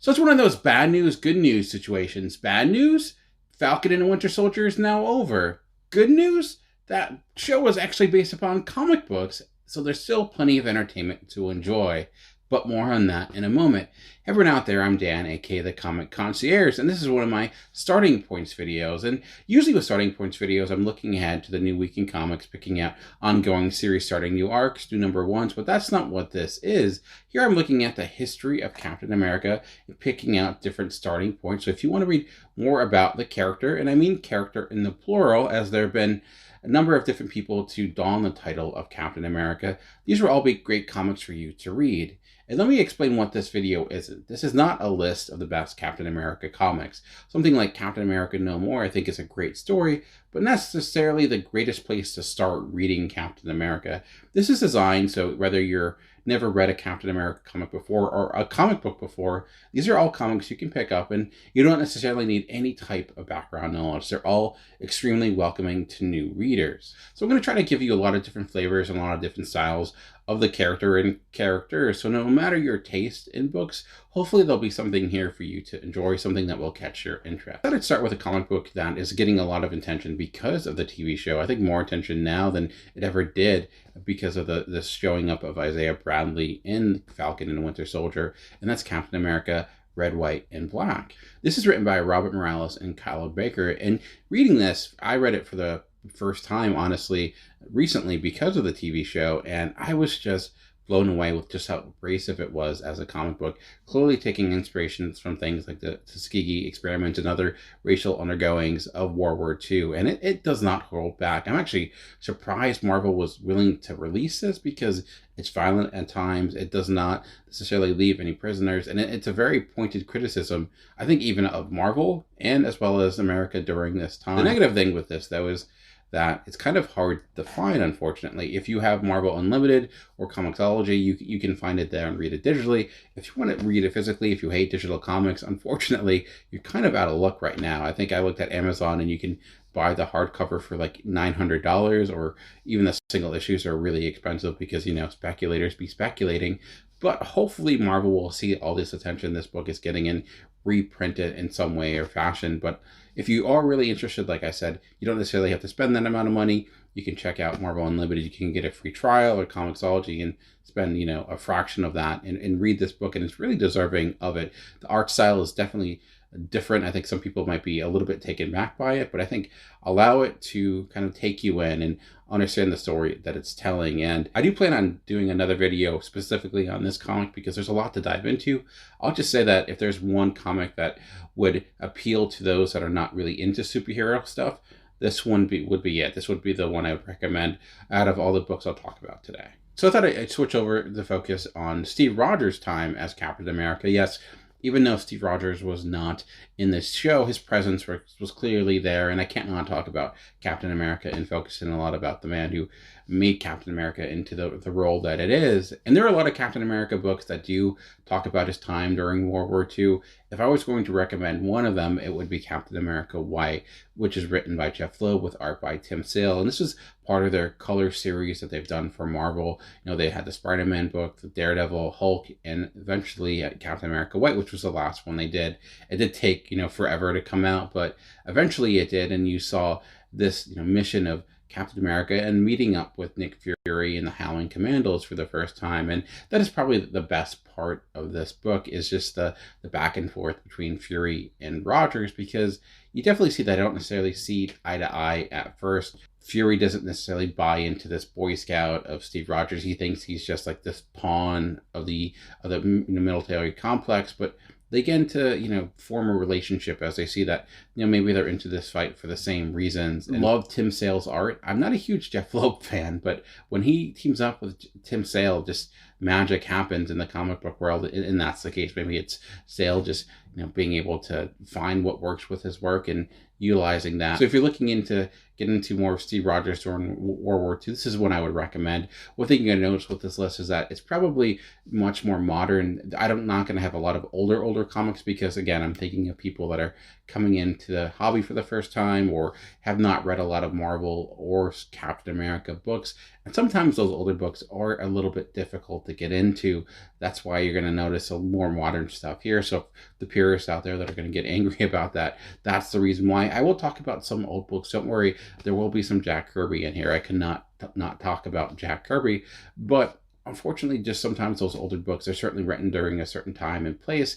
So it's one of those bad news, good news situations. Bad news, Falcon and the Winter Soldier is now over. Good news, that show was actually based upon comic books, so there's still plenty of entertainment to enjoy. But more on that in a moment. Everyone out there, I'm Dan, aka the Comic Concierge, and this is one of my starting points videos. And usually with starting points videos, I'm looking ahead to the new week in comics, picking out ongoing series, starting new arcs, new number ones, but that's not what this is. Here I'm looking at the history of Captain America and picking out different starting points. So if you want to read more about the character, and I mean character in the plural, as there have been a number of different people to don the title of Captain America, these will all be great comics for you to read. And let me explain what this video isn't. This is not a list of the best Captain America comics. Something like Captain America No More I think is a great story, but not necessarily the greatest place to start reading Captain America. This is designed so whether you're never read a Captain America comic before or a comic book before, these are all comics you can pick up and you don't necessarily need any type of background knowledge. They're all extremely welcoming to new readers. So I'm going to try to give you a lot of different flavors and a lot of different styles of the character and characters. So no matter your taste in books, hopefully there'll be something here for you to enjoy, something that will catch your interest. I thought I'd start with a comic book that is getting a lot of attention because of the TV show. I think more attention now than it ever did because of the showing up of Isaiah Bradley in Falcon and the Winter Soldier, and that's Captain America Red, White, and Black. This is written by Robert Morales and Kyle Baker, and reading this, I read it for the first time, honestly, recently because of the TV show, and I was just blown away with just how abrasive it was as a comic book, clearly taking inspirations from things like the Tuskegee experiment and other racial undergoings of World War II, and it does not hold back. I'm actually surprised Marvel was willing to release this because it's violent at times. It does not necessarily leave any prisoners, and it's a very pointed criticism, I think, even of Marvel and as well as America during this time. The negative thing with this, though, is that it's kind of hard to find, unfortunately. If you have Marvel Unlimited or Comixology, you can find it there and read it digitally. If you want to read it physically, if you hate digital comics, unfortunately, you're kind of out of luck right now. I think I looked at Amazon and you can buy the hardcover for like $900, or even the single issues are really expensive because, you know, speculators be speculating. But hopefully Marvel will see all this attention this book is getting and reprint it in some way or fashion. But if you are really interested, like I said, you don't necessarily have to spend that amount of money. You can check out Marvel Unlimited. You can get a free trial or Comixology and spend, you know, a fraction of that and read this book. And it's really deserving of it. The art style is definitely different. I think some people might be a little bit taken back by it, but I think allow it to kind of take you in and understand the story that it's telling. And I do plan on doing another video specifically on this comic because there's a lot to dive into. I'll just say that if there's one comic that would appeal to those that are not really into superhero stuff, this one would be it. This would be the one I would recommend out of all the books I'll talk about today. So I thought I'd switch over the focus on Steve Rogers' time as Captain America. Yes, even though Steve Rogers was not in this show, his presence was clearly there, and I can't not talk about Captain America and focusing a lot about the man who made Captain America into the role that it is. And there are a lot of Captain America books that do talk about his time during World War II. If I was going to recommend one of them, it would be Captain America White, which is written by Jeff Loeb with art by Tim Sale. And this is part of their color series that they've done for Marvel. You know, they had the Spider-Man book, the Daredevil, Hulk, and eventually Captain America White, which was the last one they did. It did take, you know, forever to come out, but eventually it did. And you saw this, you know, mission of Captain America and meeting up with Nick Fury and the Howling Commandos for the first time. And that is probably the best part of this book, is just the back and forth between Fury and Rogers, because you definitely see that I don't necessarily see eye to eye at first. Fury doesn't necessarily buy into this Boy Scout of Steve Rogers. He thinks he's just like this pawn of the military complex, but they get into, you know, form a relationship as they see that, you know, maybe they're into this fight for the same reasons. And love Tim Sale's art. I'm not a huge Jeff Loeb fan, but when he teams up with Tim Sale, just magic happens in the comic book world, and that's the case. Maybe it's Sale just, you know, being able to find what works with his work and utilizing that. So if you're looking into getting into more of Steve Rogers during World War II, this is one I would recommend. One thing you're going to notice with this list is that it's probably much more modern. I'm not going to have a lot of older comics because, again, I'm thinking of people that are coming into into the hobby for the first time or have not read a lot of Marvel or Captain America books. And sometimes those older books are a little bit difficult to get into. That's why you're going to notice a more modern stuff here. So the purists out there that are going to get angry about that, that's the reason why. I will talk about some old books. Don't worry, there will be some Jack Kirby in here. I cannot not talk about Jack Kirby, but unfortunately, just sometimes those older books are certainly written during a certain time and place.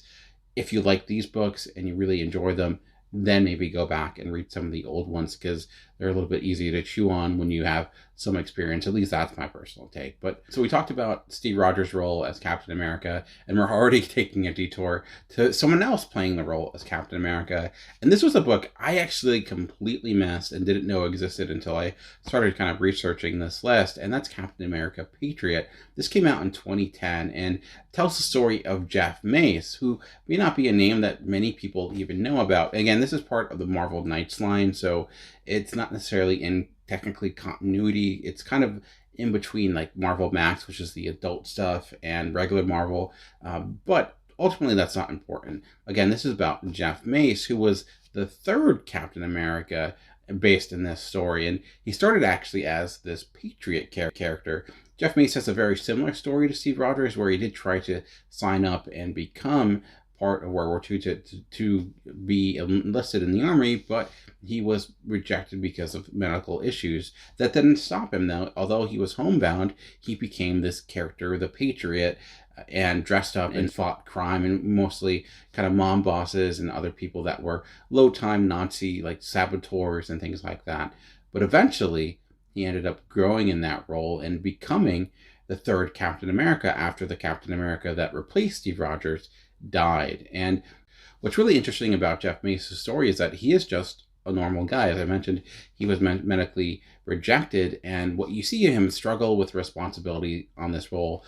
If you like these books and you really enjoy them, then maybe go back and read some of the old ones because they're a little bit easier to chew on when you have some experience. At least that's my personal take. But so we talked about Steve Rogers' role as Captain America, and we're already taking a detour to someone else playing the role as Captain America. And this was a book I actually completely missed and didn't know existed until I started kind of researching this list, and that's Captain America Patriot. This came out in 2010 and tells the story of Jeff Mace, who may not be a name that many people even know about. Again, this is part of the Marvel Knights line, so it's not necessarily in technically continuity. It's kind of in between like Marvel Max, which is the adult stuff, and regular Marvel. But ultimately, that's not important. Again, this is about Jeff Mace, who was the third Captain America based in this story. And he started actually as this Patriot character. Jeff Mace has a very similar story to Steve Rogers, where he did try to sign up and become part of World War II to be enlisted in the army, but he was rejected because of medical issues. That didn't stop him, though. Although he was homebound, he became this character, the Patriot, and dressed up and fought crime, and mostly kind of mob bosses and other people that were low-time Nazi, like saboteurs and things like that. But eventually, he ended up growing in that role and becoming the third Captain America after the Captain America that replaced Steve Rogers died. And what's really interesting about Jeff Mace's story is that he is just a normal guy. As I mentioned, he was medically rejected, and what you see him struggle with responsibility on this role,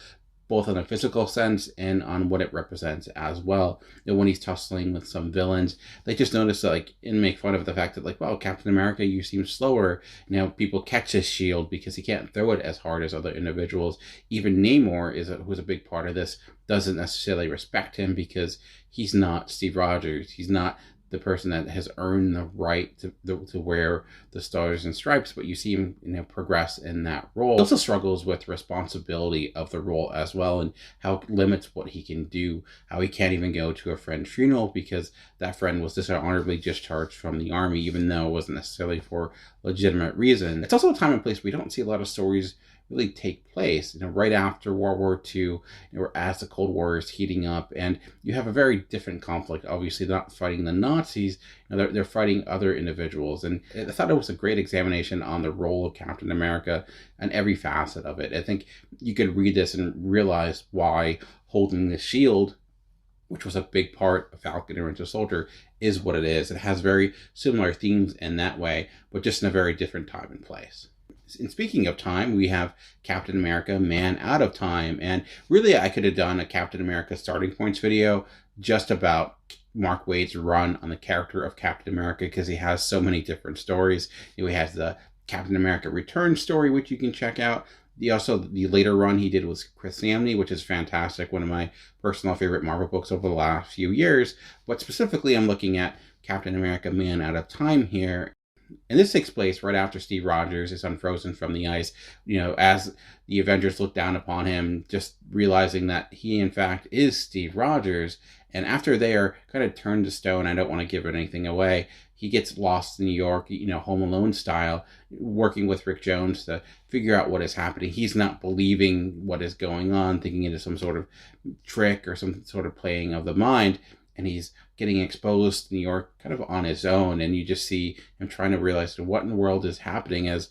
both in a physical sense and on what it represents as well. And when he's tussling with some villains, they just notice and make fun of the fact that wow, Captain America, you seem slower. Now people catch his shield because he can't throw it as hard as other individuals. Even Namor who's a big part of this, doesn't necessarily respect him because he's not Steve Rogers. He's not the person that has earned the right to wear the stars and stripes, but you see him progress in that role. He also struggles with responsibility of the role as well, and how it limits what he can do, how he can't even go to a friend's funeral because that friend was dishonorably discharged from the army, even though it wasn't necessarily for legitimate reason. It's also a time and place we don't see a lot of stories really take place, right after World War II, or as the Cold War is heating up, and you have a very different conflict. Obviously, they're not fighting the Nazis, they're fighting other individuals, and I thought it was a great examination on the role of Captain America and every facet of it. I think you could read this and realize why holding the shield, which was a big part of Falcon and Winter Soldier, is what it is. It has very similar themes in that way, but just in a very different time and place. And speaking of time, we have Captain America, Man Out of Time. And really, I could have done a Captain America Starting Points video just about Mark Waid's run on the character of Captain America, because he has so many different stories. He has the Captain America Return story, which you can check out. The later run he did was Chris Samney, which is fantastic. One of my personal favorite Marvel books over the last few years. But specifically, I'm looking at Captain America, Man Out of Time here. And this takes place right after Steve Rogers is unfrozen from the ice, as the Avengers look down upon him, just realizing that he, in fact, is Steve Rogers. And after they are kind of turned to stone, I don't want to give anything away, he gets lost in New York, Home Alone style, working with Rick Jones to figure out what is happening. He's not believing what is going on, thinking it is some sort of trick or some sort of playing of the mind. And he's getting exposed to New York kind of on his own. And you just see him trying to realize what in the world is happening, as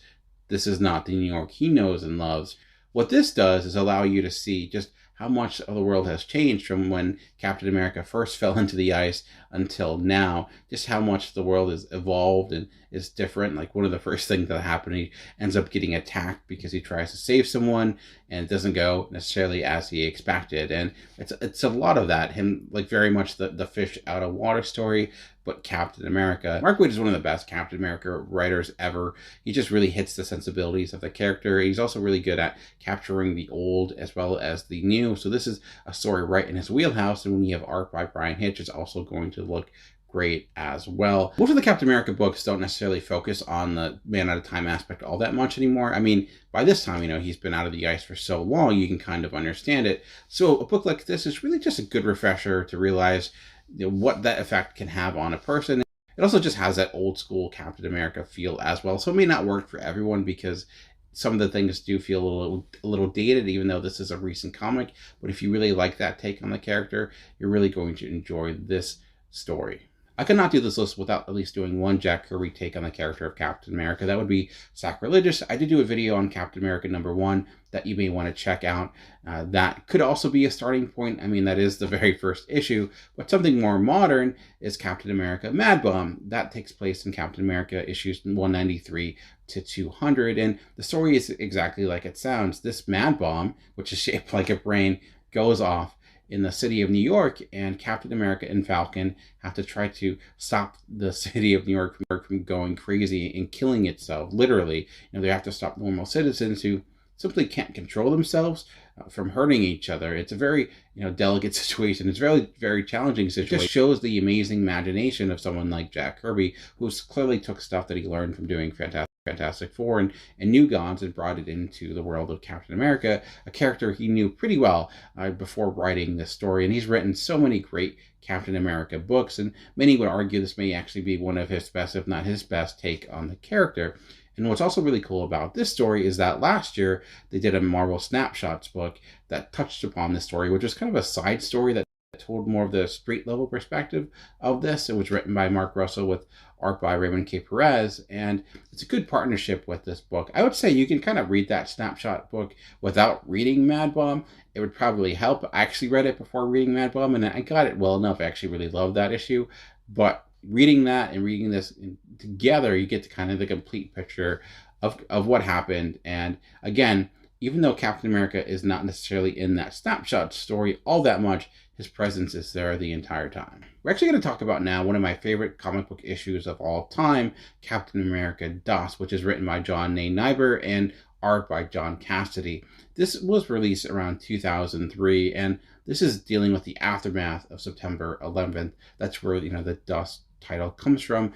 this is not the New York he knows and loves. What this does is allow you to see just how much of the world has changed from when Captain America first fell into the ice until now. Just how much the world has evolved and is different. Like, one of the first things that happened, he ends up getting attacked because he tries to save someone, and it doesn't go necessarily as he expected. And it's a lot of that, him very much the fish out of water story, but Captain America. Mark Waid is one of the best Captain America writers ever. He just really hits the sensibilities of the character. He's also really good at capturing the old as well as the new. So this is a story right in his wheelhouse, and when you have art by Brian Hitch, it's also going to look great as well. Most of the Captain America books don't necessarily focus on the man at a time aspect all that much anymore. I mean, by this time, he's been out of the ice for so long, you can kind of understand it. So a book like this is really just a good refresher to realize what that effect can have on a person. It also just has that old school Captain America feel as well. So it may not work for everyone because some of the things do feel a little dated, even though this is a recent comic. But if you really like that take on the character, you're really going to enjoy this story. I could not do this list without at least doing one Jack Kirby take on the character of Captain America. That would be sacrilegious. I did do a video on Captain America #1 that you may want to check out. That could also be a starting point. I mean, that is the very first issue, but something more modern is Captain America Mad Bomb. That takes place in Captain America issues 193 to 200, and the story is exactly like it sounds. This Mad Bomb, which is shaped like a brain, goes off in the city of New York, and Captain America and Falcon have to try to stop the city of New York from going crazy and killing itself. Literally, they have to stop normal citizens who simply can't control themselves from hurting each other. It's a very delicate situation. It's very, very challenging situation. It just shows the amazing imagination of someone like Jack Kirby, who's clearly took stuff that he learned from doing Fantastic Four and New Gods and brought it into the world of Captain America, a character he knew pretty well before writing this story. And he's written so many great Captain America books, and many would argue this may actually be one of his best, if not his best, take on the character. And what's also really cool about this story is that last year they did a Marvel Snapshots book that touched upon this story, which was kind of a side story that told more of the street level perspective of this. It was written by Mark Russell with art by Raymond K. Perez, and it's a good partnership with this book. I would say you can kind of read that Snapshot book without reading Mad Bomb. It would probably help. I actually read it before reading Mad Bomb, and I got it well enough. I actually really loved that issue, but reading that and reading this together, you get to kind of the complete picture of what happened. And again, even though Captain America is not necessarily in that Snapshot story all that much, his presence is there the entire time. We're actually going to talk about now one of my favorite comic book issues of all time, Captain America Das, which is written by John Niebuhr and art by John Cassidy. This was released around 2003, and this is dealing with the aftermath of September 11th. That's where the Das title comes from,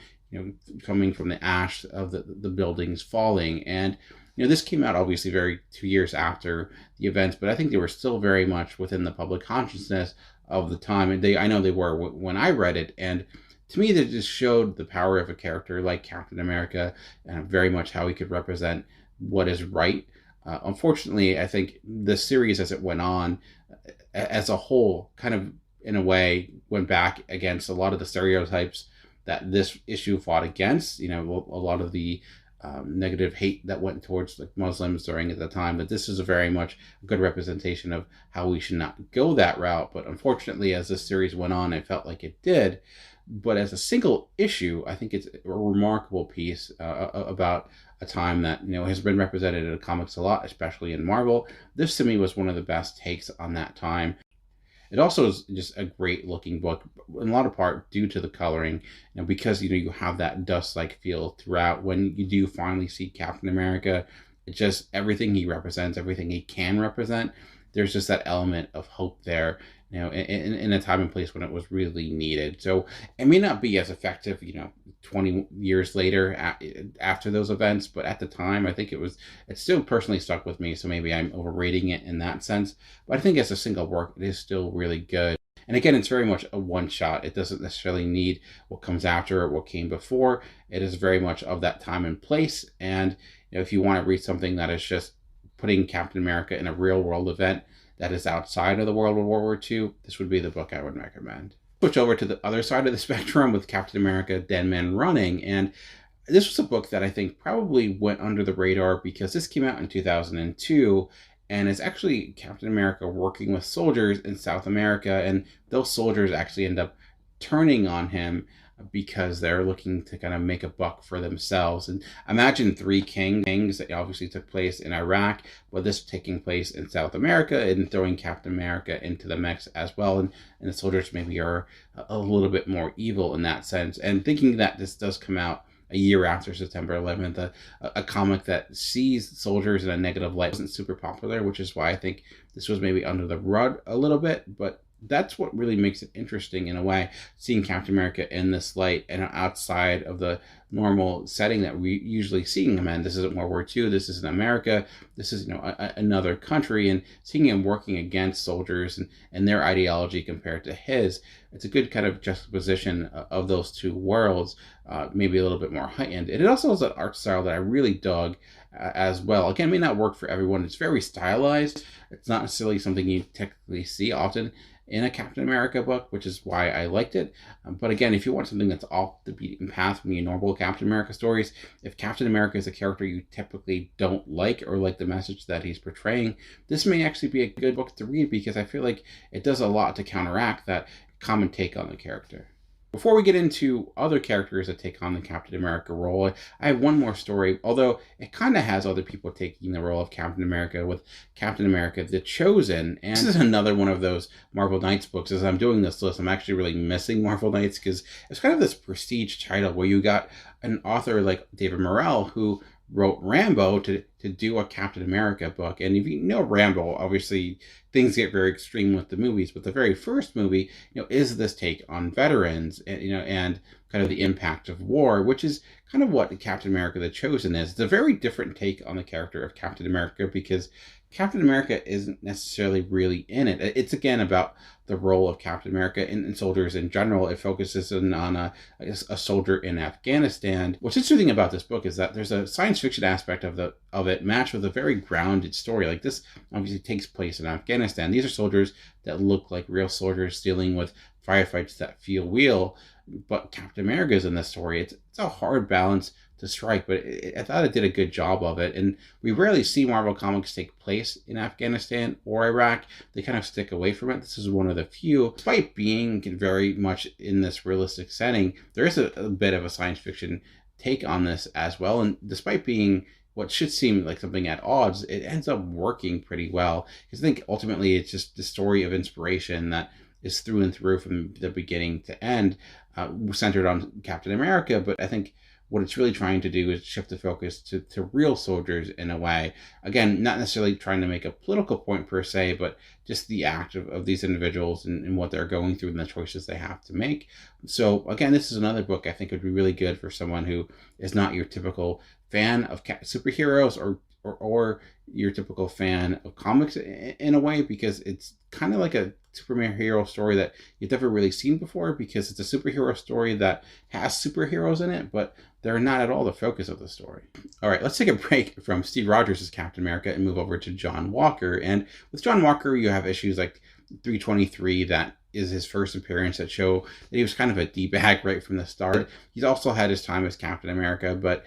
coming from the ash of the buildings falling. And this came out obviously 2 years after the events, but I think they were still very much within the public consciousness of the time. And I know they were when I read it. And to me, they just showed the power of a character like Captain America and very much how he could represent what is right. Unfortunately, I think the series as it went on as a whole kind of, in a way, went back against a lot of the stereotypes that this issue fought against. A lot of the negative hate that went towards Muslims during at the time, that this is a very much a good representation of how we should not go that route. But unfortunately, as this series went on, I felt like it did. But as a single issue, I think it's a remarkable piece about a time that has been represented in the comics a lot, especially in Marvel. This to me was one of the best takes on that time. It also is just a great looking book, in a lot of part due to the coloring, because you have that dust-like feel throughout. When you do finally see Captain America, it's just everything he represents, everything he can represent. There's just that element of hope there, in a time and place when it was really needed. So it may not be as effective, 20 years later after those events, but at the time, I think it still personally stuck with me. So maybe I'm overrating it in that sense, but I think as a single work, it is still really good. And again, it's very much a one shot. It doesn't necessarily need what comes after or what came before. It is very much of that time and place. And if you want to read something that is just putting Captain America in a real world event that is outside of the world of World War II, this would be the book I would recommend. Switch over to the other side of the spectrum with Captain America Dead Men Running. And this was a book that I think probably went under the radar because this came out in 2002, and it's actually Captain America working with soldiers in South America, and those soldiers actually end up turning on him because they're looking to kind of make a buck for themselves. And imagine Three Kings that obviously took place in Iraq, but this taking place in South America and throwing Captain America into the mix as well. And the soldiers maybe are a little bit more evil in that sense. And thinking that this does come out a year after September 11th, a comic that sees soldiers in a negative light wasn't super popular, which is why I think this was maybe under the rug a little bit. But that's what really makes it interesting in a way, seeing Captain America in this light and outside of the normal setting that we usually see him in. This isn't World War II. This isn't America. This is, another country, and seeing him working against soldiers and their ideology compared to his. It's a good kind of juxtaposition of those two worlds, maybe a little bit more heightened. And it also has an art style that I really dug as well. Again, it may not work for everyone. It's very stylized. It's not necessarily something you technically see often in a Captain America book, which is why I liked it. But again, if you want something that's off the beaten path from your normal Captain America stories, if Captain America is a character you typically don't like or like the message that he's portraying, this may actually be a good book to read, because I feel like it does a lot to counteract that common take on the character. Before we get into other characters that take on the Captain America role, I have one more story, although it kind of has other people taking the role of Captain America, with Captain America The Chosen. And this is another one of those Marvel Knights books. As I'm doing this list, I'm actually really missing Marvel Knights, because it's kind of this prestige title where you got an author like David Morrell, who wrote Rambo, to do a Captain America book. And if you know Rambo, obviously things get very extreme with the movies, but the very first movie, is this take on veterans and, and kind of the impact of war, which is kind of what Captain America The Chosen is. It's a very different take on the character of Captain America, because Captain America isn't necessarily really in it. It's again about the role of Captain America and soldiers in general. It focuses on a soldier in Afghanistan. What's interesting about this book is that there's a science fiction aspect of it matched with a very grounded story. Like, this obviously takes place in Afghanistan. These are soldiers that look like real soldiers dealing with firefights that feel real. But Captain America is in this story. It's a hard balance to strike, but I thought it did a good job of it. And we rarely see Marvel Comics take place in Afghanistan or Iraq. They kind of stick away from it. This is one of the few. Despite being very much in this realistic setting, there is a bit of a science fiction take on this as well. And despite being what should seem like something at odds, it ends up working pretty well. Because I think ultimately it's just the story of inspiration that is through and through from the beginning to end, centered on Captain America. But I think what it's really trying to do is shift the focus to real soldiers in a way. Again, not necessarily trying to make a political point per se, but just the act of these individuals and what they're going through and the choices they have to make. So again, this is another book I think would be really good for someone who is not your typical fan of superheroes or your typical fan of comics in a way, because it's kind of like a superhero story that you've never really seen before, because it's a superhero story that has superheroes in it, but they're not at all the focus of the story. All right, let's take a break from Steve Rogers as Captain America and move over to John Walker. And with John Walker, you have issues like 323 that is his first appearance that show that he was kind of a D-bag right from the start. He's also had his time as Captain America, but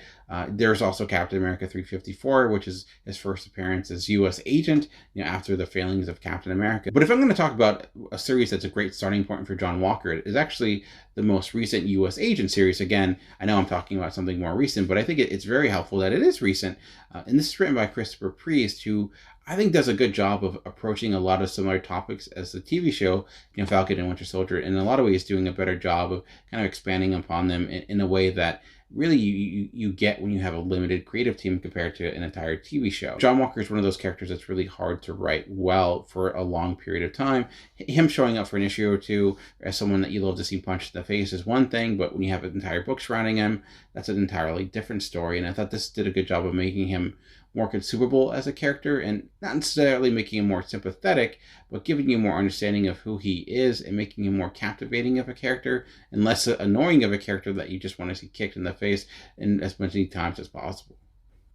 there's also Captain America 354, which is his first appearance as U.S. agent, after the failings of Captain America. But if I'm going to talk about a series that's a great starting point for John Walker, it is actually the most recent U.S. agent series. Again, I know I'm talking about something more recent, but I think it's very helpful that it is recent. And this is written by Christopher Priest, who I think does a good job of approaching a lot of similar topics as the TV show, Falcon and Winter Soldier, and in a lot of ways doing a better job of kind of expanding upon them in a way that really you get when you have a limited creative team compared to an entire TV show. John Walker is one of those characters that's really hard to write well for a long period of time. Him showing up for an issue or two as someone that you love to see punched in the face is one thing, but when you have an entire book surrounding him, that's an entirely different story. And I thought this did a good job of making him more consumable as a character, and not necessarily making him more sympathetic, but giving you more understanding of who he is and making him more captivating of a character and less annoying of a character that you just want to see kicked in the face in as many times as possible.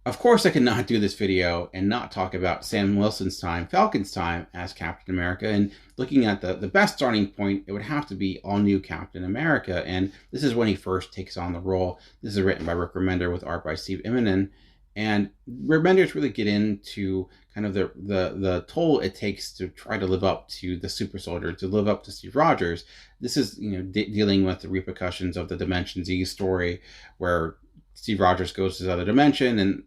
Of course, I cannot do this video and not talk about Sam Wilson's time, Falcon's time as Captain America. And looking at the best starting point, it would have to be all new Captain America. And this is when he first takes on the role. This is written by Rick Remender with art by Steve Immonen. And Remender's really get into kind of the toll it takes to try to live up to the super soldier, to live up to Steve Rogers. This is dealing with the repercussions of the Dimension Z story, where Steve Rogers goes to this other dimension, and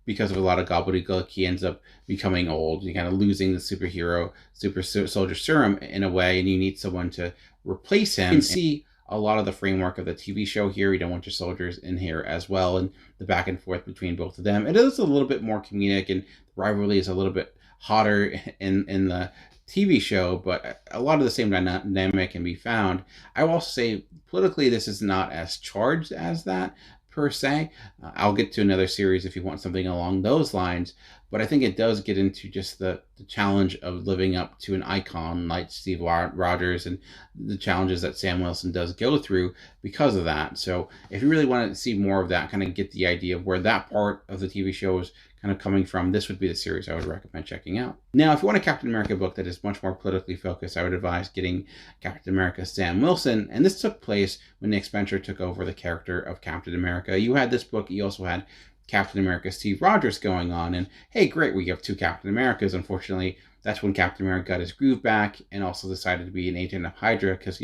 because of a lot of gobbledygook, he ends up becoming old. You're kind of losing the super soldier serum in a way, and you need someone to replace him. You can see a lot of the framework of the TV show here. You don't want your soldiers in here as well, and the back and forth between both of them. It is a little bit more comedic, and the rivalry is a little bit hotter in the TV show, but a lot of the same dynamic can be found. I will also say politically, this is not as charged as that per se. I'll get to another series if you want something along those lines, but I think it does get into just the challenge of living up to an icon like Steve Rogers and the challenges that Sam Wilson does go through because of that. So if you really want to see more of that, kind of get the idea of where that part of the TV show is kind of coming from, this would be the series I would recommend checking out. Now, if you want a Captain America book that is much more politically focused, I would advise getting Captain America Sam Wilson. And this took place when Nick Spencer took over the character of Captain America. You had this book, you also had Captain America Steve Rogers going on. And hey, great, we have two Captain Americas. Unfortunately, that's when Captain America got his groove back and also decided to be an agent of Hydra because,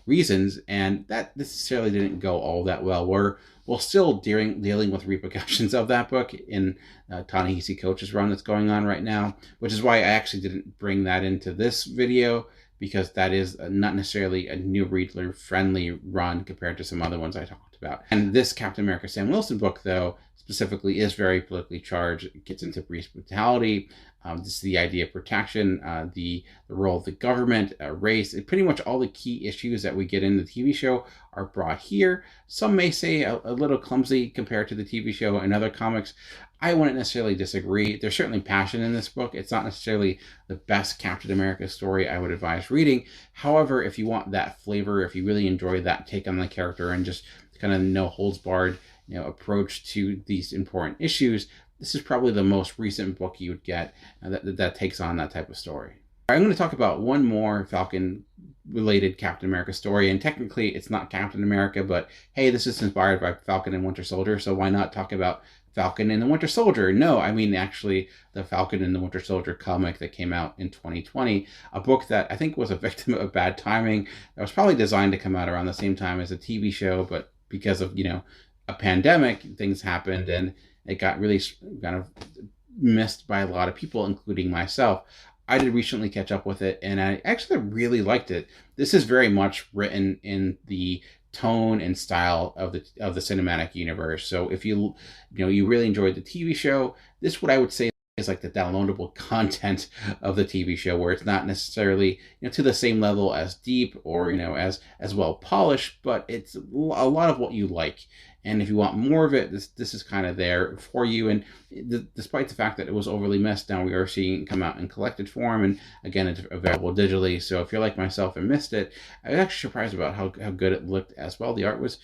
reasons. And that necessarily didn't go all that well. We're still dealing with repercussions of that book in Ta-Nehisi Coates' run that's going on right now, which is why I actually didn't bring that into this video, because that is not necessarily a new reader friendly run compared to some other ones I talked about. And this Captain America Sam Wilson book, though, specifically is very politically charged. It gets into police brutality. This is the idea of protection, the role of the government, race, and pretty much all the key issues that we get in the TV show are brought here. Some may say a little clumsy compared to the TV show and other comics. I wouldn't necessarily disagree. There's certainly passion in this book. It's not necessarily the best Captain America story I would advise reading. However, if you want that flavor, if you really enjoy that take on the character and just kind of no holds barred, approach to these important issues, this is probably the most recent book you would get that takes on that type of story. I'm going to talk about one more Falcon-related Captain America story, and technically it's not Captain America, but hey, this is inspired by Falcon and Winter Soldier, so why not talk about Falcon and the Winter Soldier? No, I mean actually the Falcon and the Winter Soldier comic that came out in 2020, a book that I think was a victim of bad timing. That was probably designed to come out around the same time as a TV show, but because of, a pandemic, things happened and it got really kind of missed by a lot of people, including myself. I did recently catch up with it, and I actually really liked it. This is very much written in the tone and style of the cinematic universe. So if you really enjoyed the TV show, this what I would say is like the downloadable content of the TV show, where it's not necessarily to the same level as deep or as well polished, but it's a lot of what you like. And if you want more of it, this is kind of there for you. And despite the fact that it was overly missed, now we are seeing it come out in collected form. And again, it's available digitally. So if you're like myself and missed it, I was actually surprised about how good it looked as well. The art was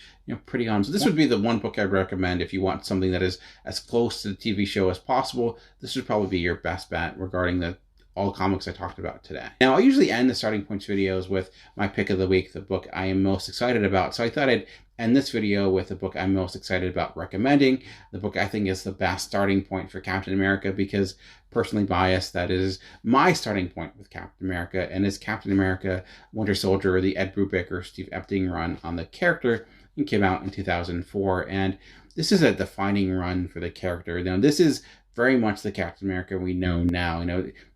pretty on. So this would be the one book I'd recommend if you want something that is as close to the TV show as possible. This would probably be your best bet regarding all comics I talked about today. Now, I usually end the Starting Points videos with my pick of the week, the book I am most excited about. So I thought I'd end this video with the book I'm most excited about recommending, the book I think is the best starting point for Captain America, because personally biased, that is my starting point with Captain America, and it's Captain America Winter Soldier, the Ed Brubaker, Steve Epting run on the character. It came out in 2004, and this is a defining run for the character. Now, this is very much the Captain America we know now.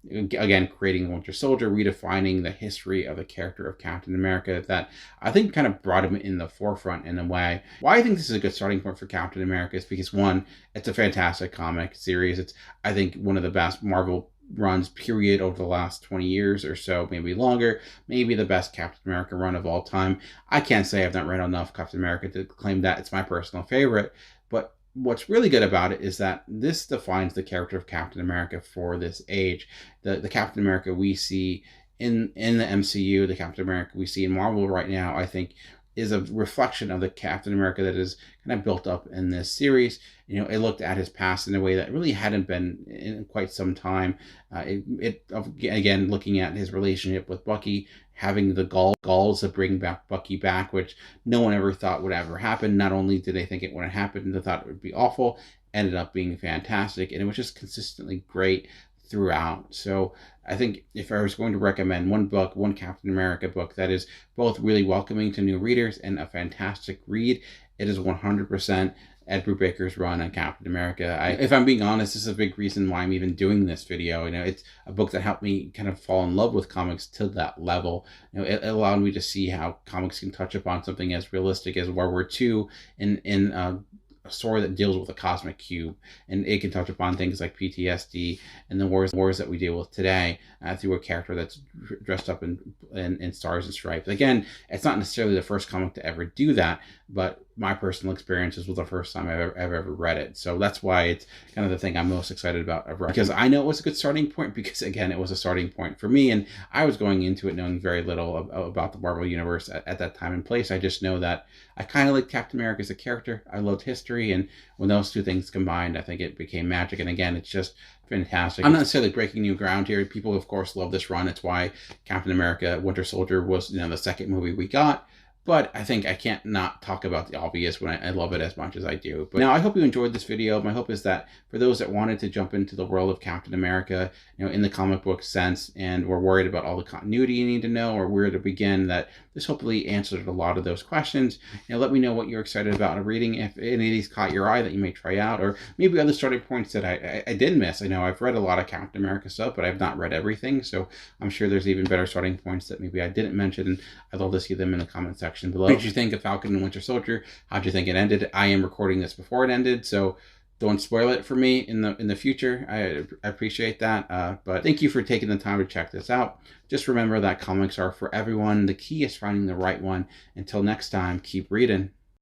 Again, creating Winter Soldier, redefining the history of the character of Captain America that I think kind of brought him in the forefront in a way. Why I think this is a good starting point for Captain America is because, one, it's a fantastic comic series. It's, I think, one of the best Marvel runs, period, over the last 20 years or so, maybe longer, maybe the best Captain America run of all time. I can't say I've not read enough Captain America to claim that it's my personal favorite, but what's really good about it is that this defines the character of Captain America for this age. The Captain America we see in the MCU, the Captain America we see in Marvel right now, I think is a reflection of the Captain America that is kind of built up in this series. It looked at his past in a way that really hadn't been in quite some time. Again, looking at his relationship with Bucky, having the galls to bring Bucky back, which no one ever thought would ever happen. Not only did they think it wouldn't happen, they thought it would be awful, ended up being fantastic, and it was just consistently great throughout. So I think if I was going to recommend one Captain America book that is both really welcoming to new readers and a fantastic read, it is 100% Ed Brubaker's run on Captain America. If I'm being honest, this is a big reason why I'm even doing this video. It's a book that helped me kind of fall in love with comics to that level. It allowed me to see how comics can touch upon something as realistic as World War II in a story that deals with a cosmic cube, and it can touch upon things like PTSD and the wars that we deal with today through a character that's dressed up in stars and stripes. Again, it's not necessarily the first comic to ever do that, but my personal experiences was the first time I've ever read it. So that's why it's kind of the thing I'm most excited about, because I know it was a good starting point, because again, it was a starting point for me, and I was going into it knowing very little about the Marvel Universe at that time and place. I just know that I kind of liked Captain America as a character. I loved history, and when those two things combined, I think it became magic. And again, it's just fantastic. I'm not necessarily breaking new ground here. People, of course, love this run. It's why Captain America Winter Soldier was, the second movie we got. But I think I can't not talk about the obvious when I love it as much as I do. But now, I hope you enjoyed this video. My hope is that for those that wanted to jump into the world of Captain America, in the comic book sense, and were worried about all the continuity you need to know or where to begin, that this hopefully answered a lot of those questions. Let me know what you're excited about reading, if any of these caught your eye that you may try out, or maybe other starting points that I did miss. I know I've read a lot of Captain America stuff, but I've not read everything, so I'm sure there's even better starting points that maybe I didn't mention, and I'd love to see them in the comment section below. What did you think of Falcon and Winter Soldier? How'd you think it ended? I am recording this before it ended, so don't spoil it for me in the future. I appreciate that. But thank you for taking the time to check this out. Just remember that comics are for everyone. The key is finding the right one. Until next time, keep reading.